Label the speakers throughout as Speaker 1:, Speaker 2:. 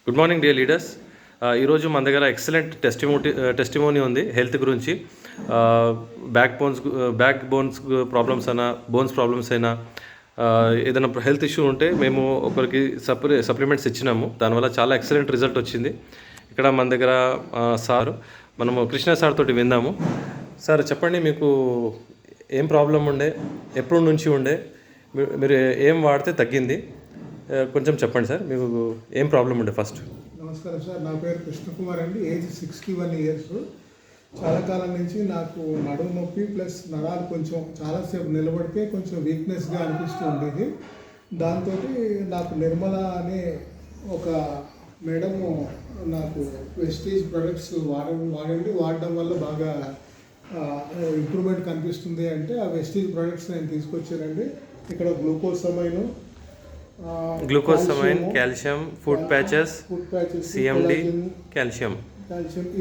Speaker 1: Good morning dear leaders. ఈరోజు మన దగ్గర ఎక్సలెంట్ టెస్టిమోనీ ఉంది హెల్త్ గురించి. బ్యాక్ బోన్స్ ప్రాబ్లమ్స్ అయినా, బోన్స్ ప్రాబ్లమ్స్ అయినా, ఏదైనా హెల్త్ ఇష్యూ ఉంటే మేము ఒకరికి సప్లిమెంట్స్ ఇచ్చినాము. దానివల్ల చాలా ఎక్సలెంట్ రిజల్ట్ వచ్చింది. ఇక్కడ మన దగ్గర మనము కృష్ణ సార్ తోటి విందాము. సార్ చెప్పండి, మీకు ఏం ప్రాబ్లం ఉండే, ఎప్పటి నుంచి ఉండే, మీరు ఏం వాడితే తగ్గింది, కొంచెం చెప్పండి సార్. మీకు ఏం ప్రాబ్లం ఉండే ఫస్ట్?
Speaker 2: నమస్కారం సార్, నా పేరు కృష్ణకుమార్ అండి. Age 61 years. చాలా కాలం నుంచి నాకు నడుము నొప్పి ప్లస్ నరాలు కొంచెం చాలాసేపు నిలబడితే కొంచెం వీక్నెస్గా అనిపిస్తూ ఉండేది. దాంతో నాకు నిర్మల అనే ఒక మేడము నాకు వెస్టీజ్ ప్రొడక్ట్స్ వాడడం వల్ల బాగా ఇంప్రూవ్మెంట్ కనిపిస్తుంది అంటే ఆ వెస్టీజ్ ప్రొడక్ట్స్ నేను తీసుకొచ్చానండి. ఇక్కడ glucosamine,
Speaker 1: calcium, food patches, CMD, calcium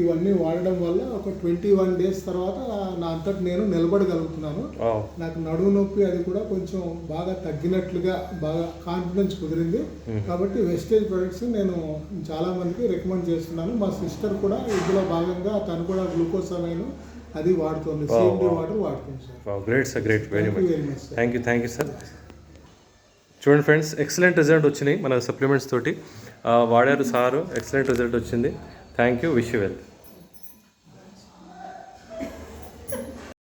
Speaker 2: ఇవన్నీ వాడడం వల్ల ఒక 21 days తర్వాత నా అంతటి నేను నిలబడగలుగుతున్నాను. నాకు నడుము నొప్పి అది కూడా కొంచెం బాగా తగ్గినట్లుగా బాగా కాన్ఫిడెన్స్ కుదిరింది. కాబట్టి వెస్టేజ్ ప్రొడక్ట్స్ నేను చాలా మందికి రికమెండ్ చేస్తున్నాను. మా సిస్టర్ కూడా ఇందులో భాగంగా తను కూడా గ్లూకోసమైన్ అది వాడుతుంది, సిఎండి వాటర్ వాడుతుంది sir.
Speaker 1: Great sir, great, very much. Thank you sir. చూడండి ఫ్రెండ్స్, ఎక్సలెంట్ రిజల్ట్ వచ్చినాయి మన సప్లిమెంట్స్ తోటి. వాడారు సారు, ఎక్సలెంట్ రిజల్ట్ వచ్చింది. Thank you, wish you well.